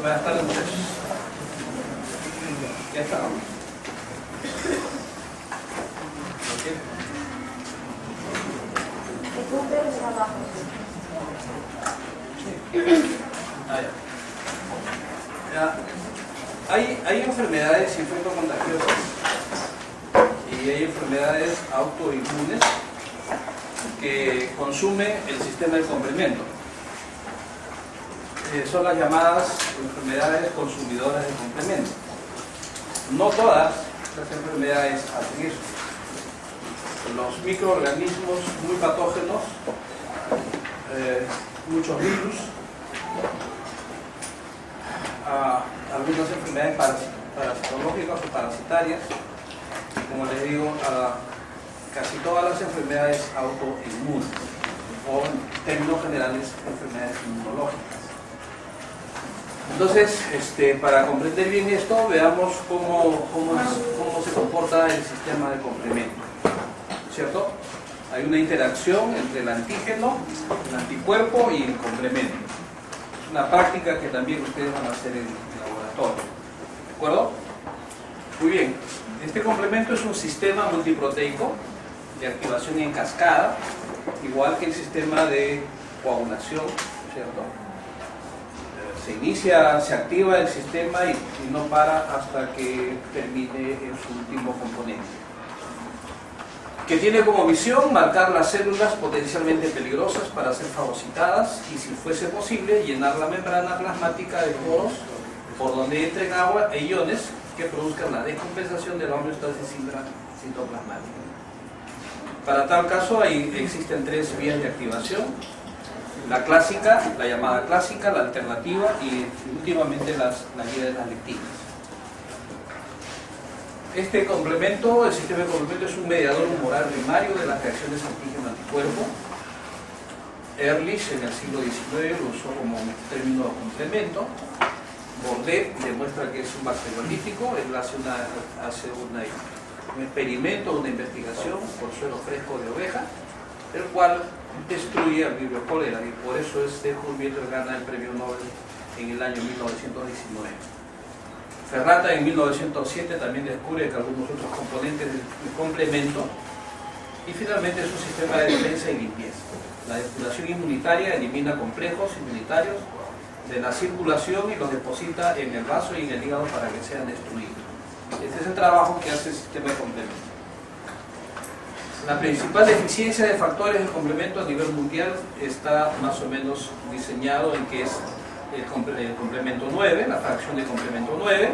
Buenas tardes, muchachos. Ya está, ¿no? Ah, ya. Hay enfermedades infectocontagiosas y hay enfermedades autoinmunes que consume el sistema de complemento. Son las llamadas enfermedades consumidoras de complemento. No todas las enfermedades hacen eso. Los microorganismos muy patógenos, muchos virus, algunas enfermedades parasitológicas o parasitarias, como les digo, casi todas las enfermedades autoinmunes, o en términos generales, enfermedades inmunológicas. Entonces, para comprender bien esto, veamos cómo se comporta el sistema de complemento, ¿cierto? Hay una interacción entre el antígeno, el anticuerpo y el complemento. Es una práctica que también ustedes van a hacer en el laboratorio, ¿de acuerdo? Muy bien, este complemento es un sistema multiproteico de activación en cascada, igual que el sistema de coagulación, ¿cierto? Se activa el sistema y no para hasta que termine en su último componente, que tiene como misión marcar las células potencialmente peligrosas para ser fagocitadas y, si fuese posible, llenar la membrana plasmática de poros por donde entren agua e iones que produzcan la descompensación de la homeostasis citoplasmática. Para tal caso existen tres vías de activación: la clásica, la llamada clásica, la alternativa y últimamente la vía de las lectinas. Este complemento, el sistema de complemento, es un mediador humoral primario de las reacciones antígeno-anticuerpo. Ehrlich en el siglo XIX lo usó como término de complemento. Bordet demuestra que es un bacteriolítico. Él hace un experimento, una investigación con suelo fresco de oveja, el cual destruye al vibrio cólera, y por eso Hulbieter gana el premio Nobel en el año 1919. Ferrata en 1907 también descubre que algunos otros componentes del complemento, y finalmente es un sistema de defensa y limpieza. La depuración inmunitaria elimina complejos inmunitarios de la circulación y los deposita en el vaso y en el hígado para que sean destruidos. Este es el trabajo que hace el sistema de complemento. La principal deficiencia de factores de complemento a nivel mundial está más o menos diseñado en que es el complemento 9, la fracción de complemento 9.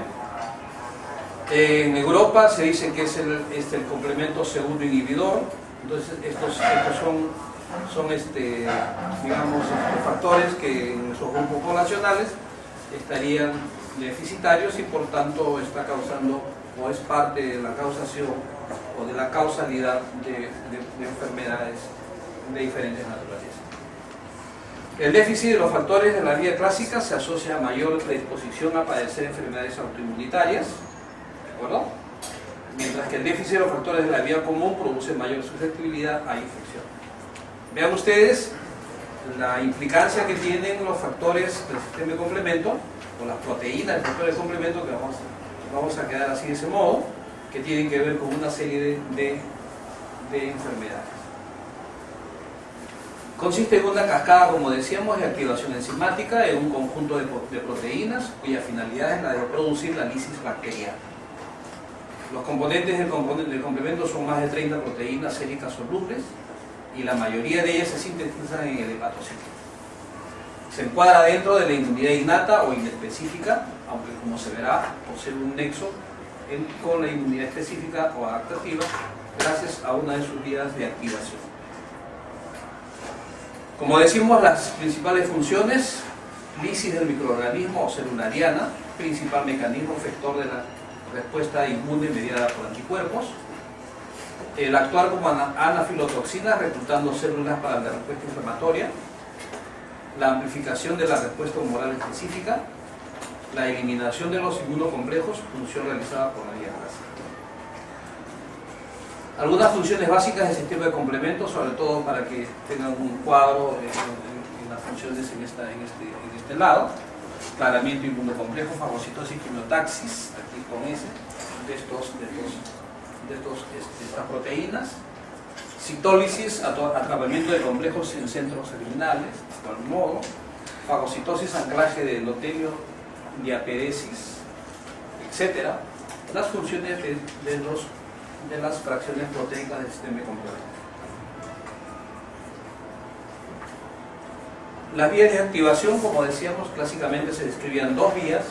En Europa se dice que es el complemento segundo inhibidor. Entonces estos son digamos, factores que en esos grupos poblacionales estarían deficitarios y por tanto está causando, o es parte de la causación o de la causalidad de enfermedades de diferentes naturalezas. El déficit de los factores de la vía clásica se asocia a mayor predisposición a padecer enfermedades autoinmunitarias, ¿de acuerdo? Mientras que el déficit de los factores de la vía común produce mayor susceptibilidad a infección. Vean ustedes la implicancia que tienen los factores del sistema de complemento, o las proteínas del factor de complemento, que vamos a quedar así de ese modo, que tienen que ver con una serie de enfermedades. Consiste en una cascada, como decíamos, de activación enzimática en un conjunto de proteínas cuya finalidad es la de producir la lisis bacteriana. Los componentes del complemento son más de 30 proteínas séricas solubles y la mayoría de ellas se sintetizan en el hepatocito. Se encuadra dentro de la inmunidad innata o inespecífica, aunque, como se verá, posee un nexo con la inmunidad específica o adaptativa gracias a una de sus vías de activación. Como decimos, las principales funciones: lisis del microorganismo o celulariana, principal mecanismo efector de la respuesta inmune mediada por anticuerpos; el actuar como anafilotoxina reclutando células para la respuesta inflamatoria; la amplificación de la respuesta humoral específica; la eliminación de los inmunocomplejos, función realizada por la vía clásica. Algunas funciones básicas del sistema de complemento, sobre todo para que tengan un cuadro en las funciones en este lado. claramente inmunocomplejo, fagocitosis, quimiotaxis, aquí con ese, de estas proteínas, citólisis, atrapamiento de complejos en centros seminales, de algún modo, fagocitosis, anclaje de endotelio, diaperesis, etc. Las funciones de las fracciones proteicas del sistema complejo. Las vías de activación, como decíamos, clásicamente se describían dos vías,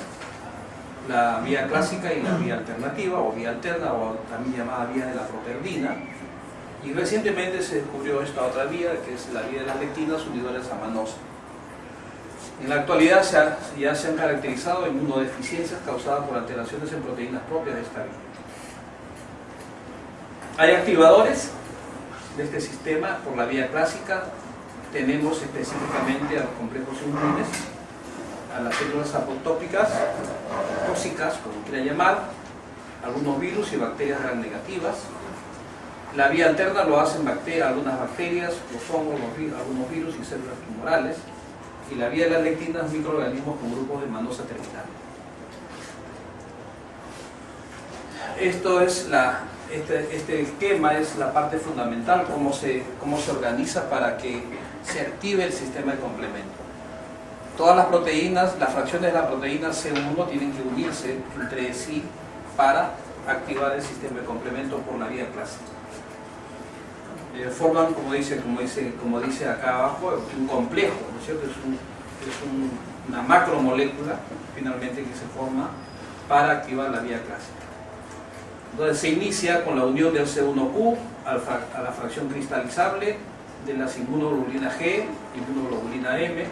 la vía clásica y la vía alternativa, o vía alterna, o también llamada vía de la proteardina, y recientemente se descubrió esta otra vía, que es la vía de las lectinas unidoras a manosa. En la actualidad ya se han caracterizado inmunodeficiencias causadas por alteraciones en proteínas propias de esta vía. Hay activadores de este sistema por la vía clásica. Tenemos específicamente a los complejos inmunes, a las células apotópicas, tóxicas, como quieran llamar, algunos virus y bacterias gram negativas. La vía alterna lo hacen algunas bacterias, los hongos, algunos virus y células tumorales. Y la vía de las lectinas, microorganismos con grupos de manosa terminal. Esto es este esquema es la parte fundamental, cómo se organiza para que se active el sistema de complemento. Todas las proteínas, las fracciones de la proteína C1 tienen que unirse entre sí para activar el sistema de complemento por la vía clásica. Forman, como dice acá abajo, un complejo, ¿no es cierto? Es una macromolécula, finalmente, que se forma para activar la vía clásica. Entonces se inicia con la unión del C1Q a la fracción cristalizable de las inmunoglobulina G, inmunoglobulina M,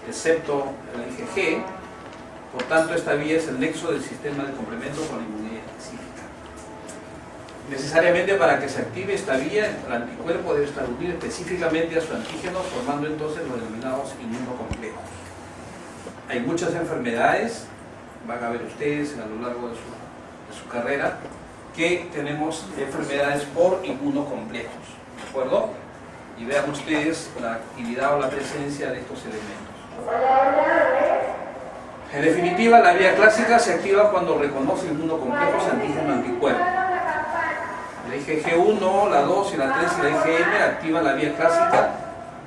excepto la IgG. Por tanto, esta vía es el nexo del sistema de complemento con la inmunidad específica. Necesariamente, para que se active esta vía, el anticuerpo debe estar unido específicamente a su antígeno, formando entonces los denominados inmunocomplejos. Hay muchas enfermedades, van a ver ustedes a lo largo de su carrera, que tenemos enfermedades por inmunocomplejos, ¿de acuerdo? Y vean ustedes la actividad o la presencia de estos elementos. En definitiva, la vía clásica se activa cuando reconoce inmunocomplejos antígeno-anticuerpo. La IgG1, la 2 y la 3 y la IgM activan la vía clásica.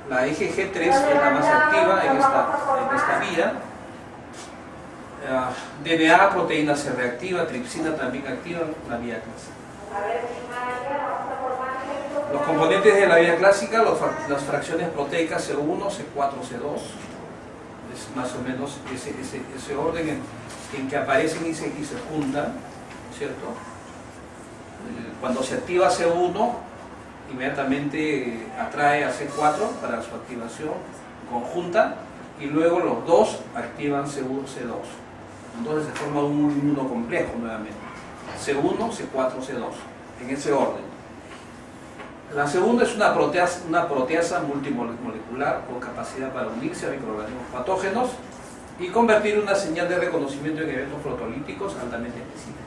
La IgG3 es la más activa en esta vía. DNA, proteína C reactiva, tripsina también activan la vía clásica. Los componentes de la vía clásica, las fracciones proteicas C1, C4, C2, es más o menos ese orden en que aparecen y se juntan, ¿cierto? Cuando se activa C1, inmediatamente atrae a C4 para su activación conjunta, y luego los dos activan C1, C2. Entonces se forma un inmunocomplejo nuevamente, C1, C4, C2, en ese orden. La segunda es una proteasa multimolecular con capacidad para unirse a microorganismos patógenos y convertir una señal de reconocimiento en eventos protolíticos altamente específicos.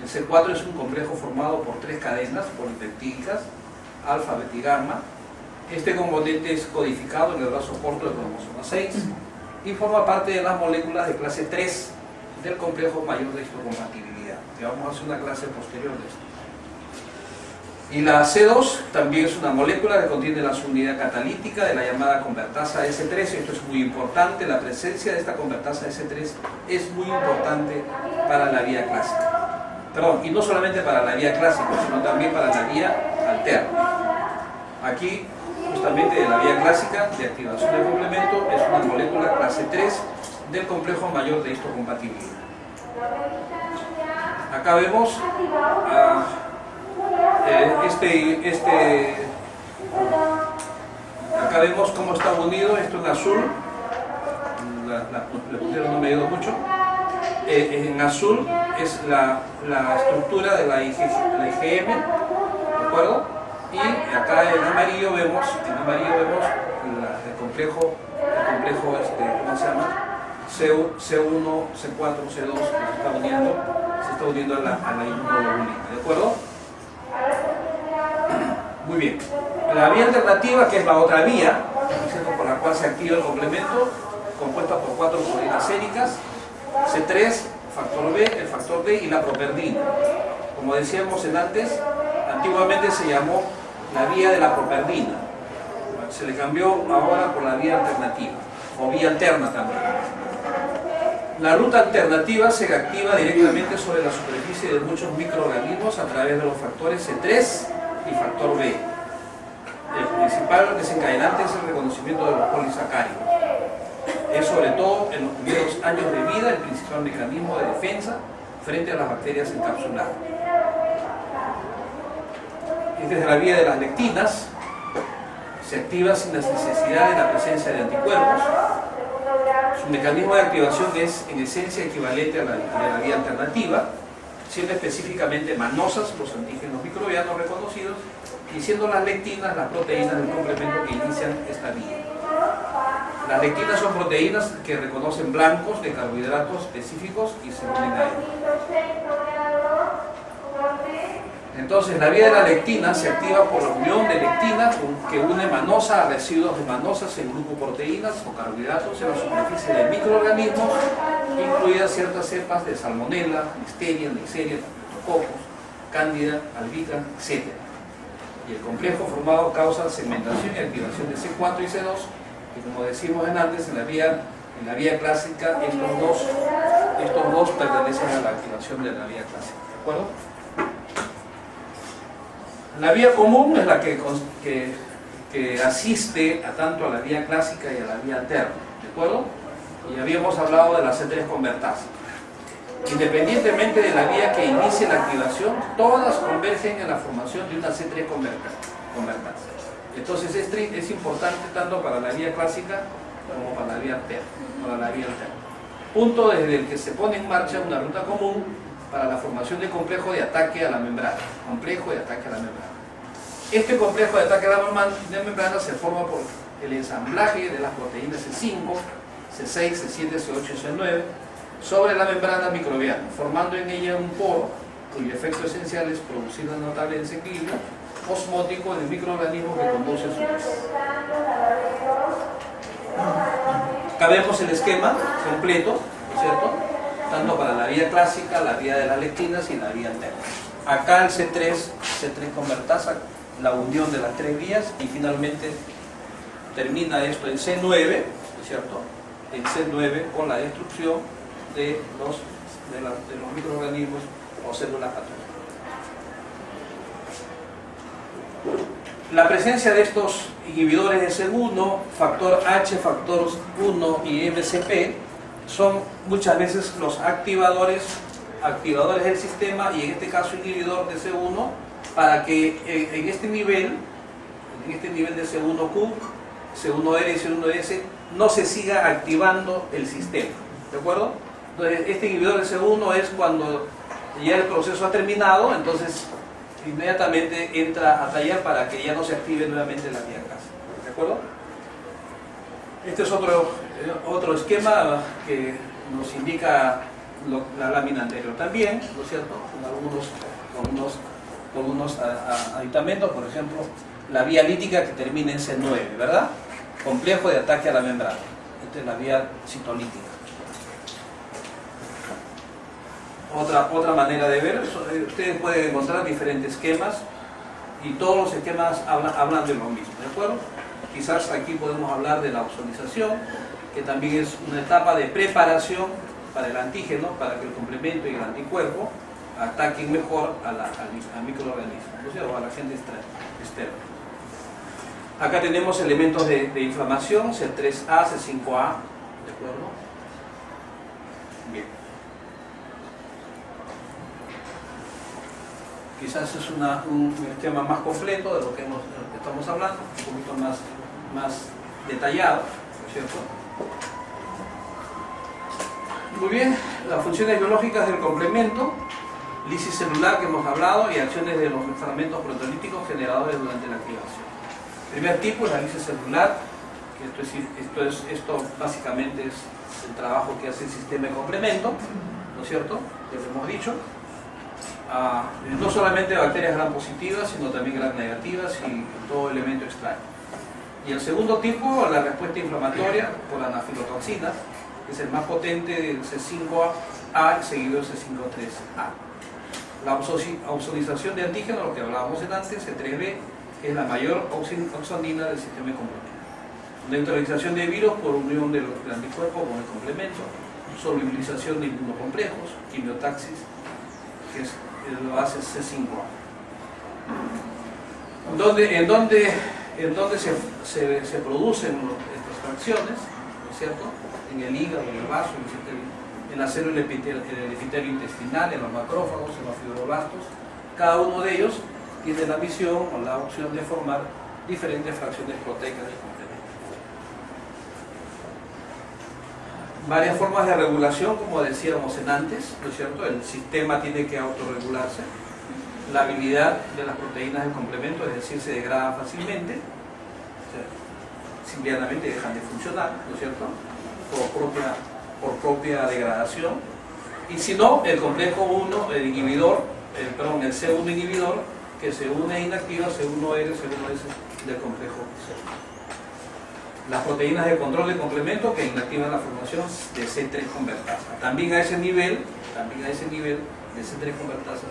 El C4 es un complejo formado por 3 cadenas polipeptídicas, alfa, beta y gamma. Este componente es codificado en el brazo corto del cromosoma 6 y forma parte de las moléculas de clase 3 del complejo mayor de histocompatibilidad, que vamos a hacer una clase posterior de esto. Y la C2 también es una molécula que contiene la subunidad catalítica de la llamada convertasa S3. Esto es muy importante, la presencia de esta convertasa S3 es muy importante para la vía clásica. Perdón, y no solamente para la vía clásica, sino también para la vía alterna. Aquí, justamente de la vía clásica de activación del complemento, es una molécula clase 3 del complejo mayor de histocompatibilidad. Acá vemos acá vemos cómo está unido esto en azul. La puntera no me ayudó mucho. En azul es la estructura de la IgM, ¿de acuerdo? Y acá en amarillo vemos el complejo ¿cómo se llama? C1, C4, C2, que se está uniendo a la inmunoglobulina, ¿de acuerdo? Muy bien. La vía alternativa, que es la otra vía, por la cual se activa el complemento, compuesta por 4 proteínas séricas, C3, factor B, el factor D y la properdina. Como decíamos antes, antiguamente se llamó la vía de la properdina. Se le cambió ahora por la vía alternativa, o vía alterna también. La ruta alternativa se activa directamente sobre la superficie de muchos microorganismos a través de los factores C3 y factor B. El principal desencadenante es el reconocimiento de los polisacáridos. Es sobre todo en los primeros años de vida el principal mecanismo de defensa frente a las bacterias encapsuladas. Es desde la vía de las lectinas, se activa sin la necesidad de la presencia de anticuerpos. Su mecanismo de activación es en esencia equivalente a la vía alternativa, siendo específicamente manosas los antígenos microbianos reconocidos y siendo las lectinas las proteínas del complemento que inician esta vía. Las lectinas son proteínas que reconocen blancos de carbohidratos específicos y se unen a ellos. Entonces, la vía de la lectina se activa por la unión de lectinas que une manosa a residuos de manosas en grupo proteínas o carbohidratos en la superficie del microorganismo, incluidas ciertas cepas de salmonella, listeria, neisseria, streptococcus, cándida, albicans, etc. Y el complejo formado causa segmentación y activación de C4 y C2, que como decimos antes, en la vía clásica estos dos pertenecen a la activación de la vía clásica. ¿De acuerdo? La vía común es la que asiste tanto a la vía clásica y a la vía alterna, ¿de acuerdo? Y habíamos hablado de la C3 convertasa. Independientemente de la vía que inicie la activación, todas convergen en la formación de una C3 convertasa. Entonces es importante tanto para la vía clásica como para la vía alterna. Punto desde el que se pone en marcha una ruta común para la formación de complejo de ataque a la membrana. Complejo de ataque a la membrana. Este complejo de ataque a la membrana se forma por el ensamblaje de las proteínas C5, C6, C7, C8 y C9 sobre la membrana microbiana, formando en ella un poro cuyo efecto esencial es producir una notable desequilibrio osmótico en el microorganismo que conduce a su vez. Acá vemos el esquema completo, ¿cierto? Tanto para la vía clásica, la vía de las lectinas y la vía alterna. Acá el C3 convertasa, la unión de las tres vías, y finalmente termina esto en C9, ¿cierto? En C9 con la destrucción de los microorganismos o células patógenas. La presencia de estos inhibidores de C1, factor H, factor 1 y MCP son muchas veces los activadores del sistema, y en este caso inhibidor de C1, para que en este nivel de C1Q, C1R y C1S no se siga activando el sistema, ¿de acuerdo? Entonces este inhibidor de C1 es cuando ya el proceso ha terminado, entonces inmediatamente entra a tallar para que ya no se active nuevamente la vía clásica, ¿de acuerdo? Este es otro esquema que nos indica la lámina anterior también, ¿no es cierto? Con algunos aditamentos, por ejemplo, la vía lítica que termina en C9, ¿verdad? Complejo de ataque a la membrana. Esta es la vía citolítica. Otra manera de ver, ustedes pueden encontrar diferentes esquemas y todos los esquemas hablan de lo mismo, ¿de acuerdo? Quizás aquí podemos hablar de la ozonización, que también es una etapa de preparación para el antígeno, para que el complemento y el anticuerpo ataquen mejor al microorganismo, o a la agente externo. Acá tenemos elementos de inflamación, C3A, C5A, ¿de acuerdo? Bien. Quizás es un esquema más completo de lo que estamos hablando, un poquito más detallado, ¿no es cierto? Muy bien, las funciones biológicas del complemento, lisis celular que hemos hablado y acciones de los fragmentos proteolíticos generadores durante la activación. El primer tipo es la lisis celular, que esto básicamente es el trabajo que hace el sistema de complemento, ¿no es cierto? Ya lo hemos dicho. No solamente bacterias gram positivas, sino también gram negativas y todo elemento extraño. Y el segundo tipo, la respuesta inflamatoria por anafilotoxina, que es el más potente del C5A seguido del C5-3A. La opsonización de antígenos, lo que hablábamos antes, C3b, es la mayor opsonina del sistema de complemento. Neutralización de virus por unión del anticuerpo con el complemento, solubilización de inmunocomplejos, quimiotaxis, que lo hace C5A. En donde se producen estas fracciones, ¿no es cierto? En el hígado, en el vaso, en la célula epitelio intestinal, en los macrófagos, en los fibroblastos. Cada uno de ellos tiene la misión o la opción de formar diferentes fracciones proteicas del complemento. Varias formas de regulación, como decíamos antes, ¿no es cierto? El sistema tiene que autorregularse. La habilidad de las proteínas del complemento, es decir, se degradan fácilmente, o sea, simplemente dejan de funcionar, ¿no es cierto? Por propia degradación. Y si no, el complejo 1, el C1 inhibidor, que se une e inactiva C1R, C1S del complejo C. Las proteínas de control de complemento que inactivan la formación de C3 convertasa. También a ese nivel de C3 convertasa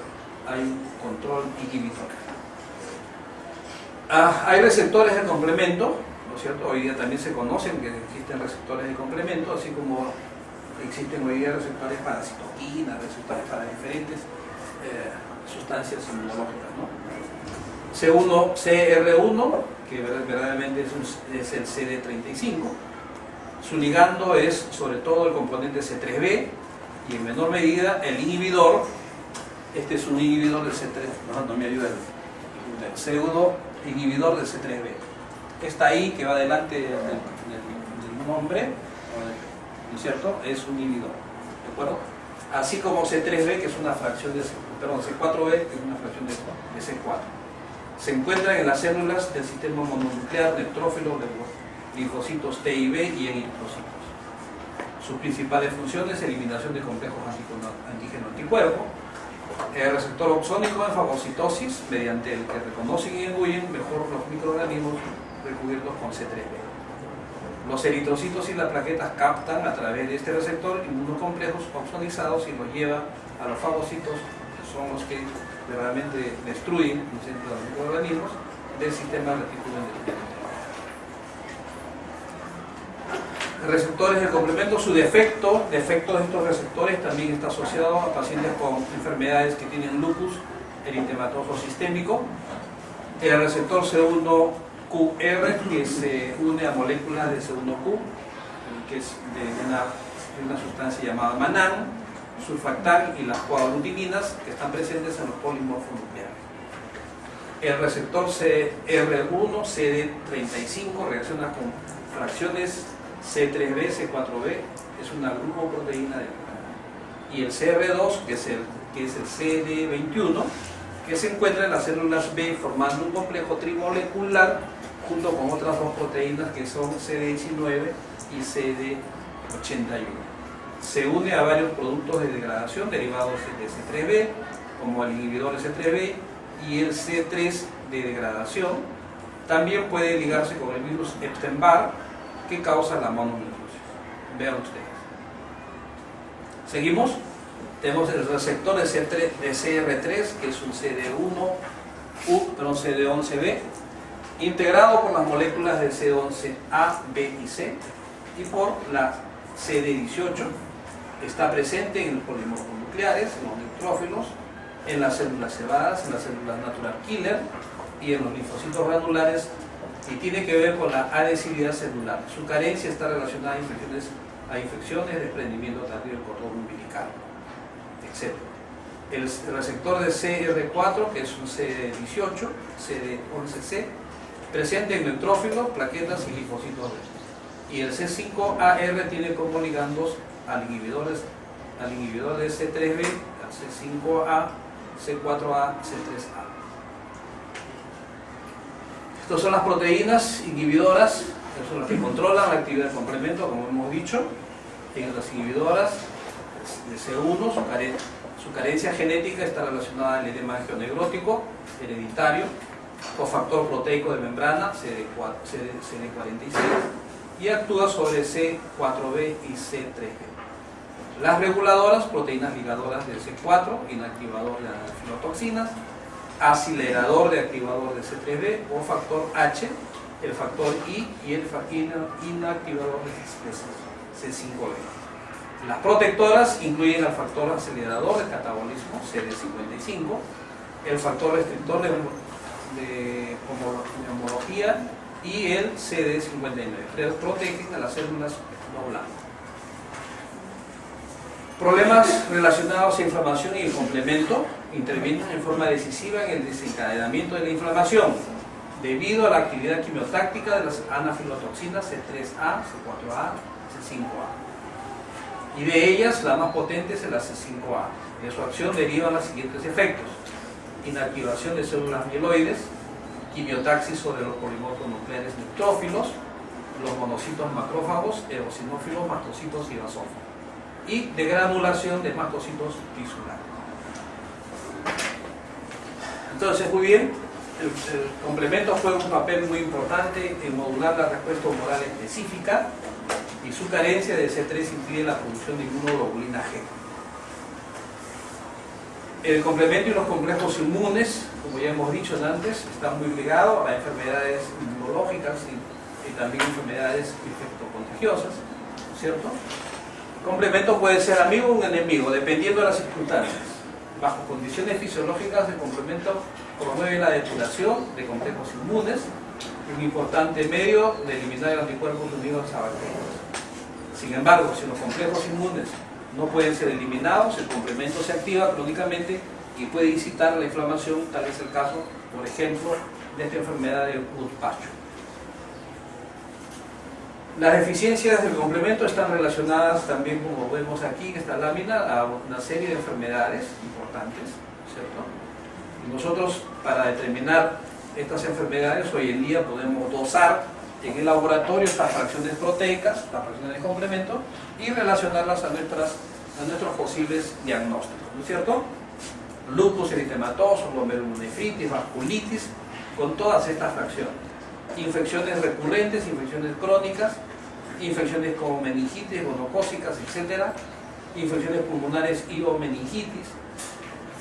hay un control inhibitor. Hay receptores de complemento, ¿no es cierto? Hoy día también se conocen que existen receptores de complemento, así como existen hoy día receptores para citoquinas, receptores para diferentes sustancias inmunológicas, ¿no? CR1, que verdaderamente es el CD35. Su ligando es sobre todo el componente C3b y en menor medida el inhibidor. Este es un inhibidor del C3, no me ayuda el pseudo inhibidor del C3b. Está ahí, que va delante del nombre, ¿no es cierto? Es un inhibidor, ¿de acuerdo? Así como C3b, que es una fracción de C4b, que es una fracción de C4. Se encuentran en las células del sistema mononuclear, neutrófilos, de los linfocitos T y B y en eritrocitos. Sus principales funciones: eliminación de complejos antígeno-anticuerpo, el receptor opsónico en fagocitosis, mediante el que reconocen y engullen mejor los microorganismos recubiertos con C3b. Los eritrocitos y las plaquetas captan a través de este receptor inmunocomplejos opsonizados y los lleva a los fagocitos, que son los que verdaderamente destruyen los microorganismos del sistema reticular endotelio. Receptores de complemento, su defecto de estos receptores también está asociado a pacientes con enfermedades que tienen lupus eritematoso sistémico. El receptor C1QR, que se une a moléculas de C1Q, que es de una sustancia llamada Manan, surfactal y las coaglutininas que están presentes en los polimorfos nucleares. El receptor CR1, CD35, reacciona con fracciones C3b, C4b, es una glucoproteína de y el CR2, que es el CD21, que se encuentra en las células B formando un complejo trimolecular junto con otras dos proteínas que son CD19 y CD81. Se une a varios productos de degradación derivados de C3b, como el inhibidor de C3b y el C3 de degradación. También puede ligarse con el virus Epstein-Barr, que causa la mononucleosis. Vean ustedes. Seguimos. Tenemos el receptor de CR3, que es un CD11B, integrado por las moléculas de C11A, B y C, y por la CD18. Está presente en los polimorfos nucleares, en los neutrófilos, en las células cebadas, en las células natural killer y en los linfocitos granulares, y tiene que ver con la adhesividad celular. Su carencia está relacionada a infecciones, desprendimiento tardío del cordón umbilical, etc. El receptor de CR4, que es un CD18, CD11C, presente en neutrófilos, plaquetas y linfocitos B. Y el C5AR tiene como ligandos al inhibidor de C3b, al C5A, C4A, C3A. Estas son las proteínas inhibidoras, que son las que controlan la actividad del complemento, como hemos dicho. En las inhibidoras de C1, su carencia genética está relacionada al edema angionegrótico hereditario, cofactor proteico de membrana, CD46, y actúa sobre C4b y C3b. Las reguladoras, proteínas ligadoras del C4, inactivador de anafilotoxinas, acelerador de activador de C3b, o factor H, el factor I y el inactivador de C5b. Las protectoras incluyen al factor acelerador de catabolismo, CD55, el factor restrictor de homología y el CD59. Protegen a las células no blancas. Problemas relacionados a inflamación y el complemento intervienen en forma decisiva en el desencadenamiento de la inflamación debido a la actividad quimiotáctica de las anafilotoxinas C3A, C4A, C5A. Y de ellas, la más potente es la C5A. De su acción derivan los siguientes efectos: inactivación de células mieloides, quimiotaxis sobre los polimorfos nucleares neutrófilos, los monocitos macrófagos, eosinófilos, mastocitos y basófilos, y degranulación de mastocitos tisulares. Entonces, muy bien, el complemento juega un papel muy importante en modular la respuesta humoral específica, y su carencia de C3 impide la producción de inmunoglobulina G. El complemento y los complejos inmunes, como ya hemos dicho antes, están muy ligados a enfermedades inmunológicas y también enfermedades infectocontagiosas, ¿cierto? El complemento puede ser amigo o un enemigo, dependiendo de las circunstancias. Bajo condiciones fisiológicas, el complemento promueve la depuración de complejos inmunes, un importante medio de eliminar anticuerpos unidos a bacterias. Sin embargo, si los complejos inmunes no pueden ser eliminados, el complemento se activa crónicamente y puede incitar la inflamación, tal es el caso, por ejemplo, de esta enfermedad de Creutzfeldt-Jakob. Las deficiencias del complemento están relacionadas también, como vemos aquí en esta lámina, a una serie de enfermedades importantes, ¿cierto? Y nosotros, para determinar estas enfermedades, hoy en día podemos dosar en el laboratorio estas fracciones proteicas, las fracciones de complemento, y relacionarlas a nuestros posibles diagnósticos, ¿no es cierto? Lupus eritematoso, glomerulonefritis, vasculitis, con todas estas fracciones. Infecciones recurrentes, infecciones crónicas, infecciones como meningitis, gonocócicas, etc. Infecciones pulmonares y o meningitis,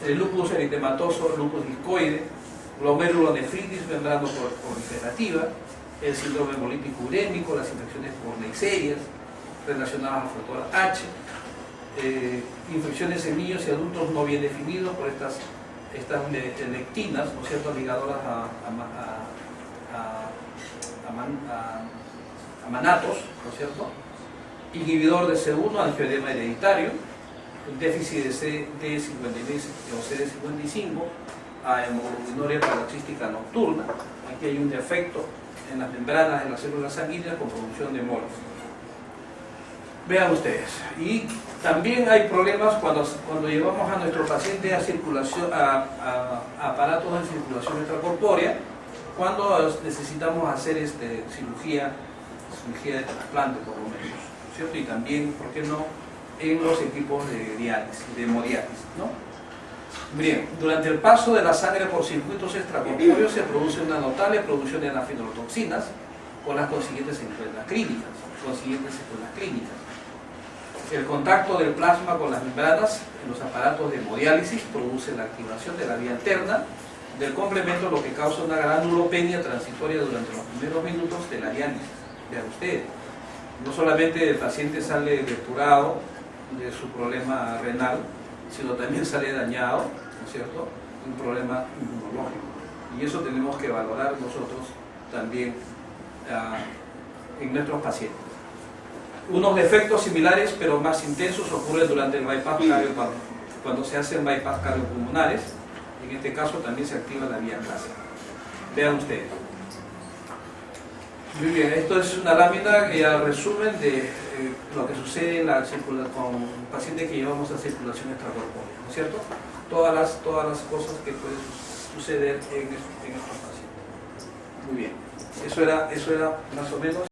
lupus eritematoso, lupus discoide, glomerulonefritis membranoproliferativa, el síndrome hemolítico urémico, las infecciones por neiserias relacionadas al factor H, infecciones en niños y adultos no bien definidos por estas lectinas, ¿no es cierto?, ligadoras a manatos, ¿no es cierto?, inhibidor de C1, angioedema hereditario, un déficit de CD59 o CD55, a hemoglobinuria paroxística nocturna. Aquí hay un defecto en las membranas de las células sanguíneas con producción de hemoglobina. Vean ustedes, y también hay problemas cuando llevamos a nuestro paciente a circulación, a aparatos de circulación extracorpórea, cuando necesitamos hacer cirugía de trasplante, por lo menos, ¿cierto? Y también, ¿por qué no?, en los equipos de diálisis, de hemodiálisis, ¿no? Bien, durante el paso de la sangre por circuitos extracorpóreos se produce una notable producción de anafilotoxinas con las consiguientes secuelas clínicas. El contacto del plasma con las membranas en los aparatos de hemodiálisis produce la activación de la vía alterna del complemento, lo que causa una granulopenia transitoria durante los primeros minutos de la diálisis. Vean ustedes, no solamente el paciente sale depurado de su problema renal, sino también sale dañado, ¿no es cierto?, un problema inmunológico. Y eso tenemos que valorar nosotros también en nuestros pacientes. Unos defectos similares pero más intensos ocurren durante el bypass cardiopulmonar, cuando se hacen bypass cardiopulmonares. En este caso también se activa la vía clásica. Vean ustedes. Muy bien, esto es una lámina que ya resumen de lo que sucede en con pacientes que llevamos a circulación extracorpórea, ¿no es cierto? Todas las cosas que pueden suceder en estos pacientes. Muy bien, eso era más o menos.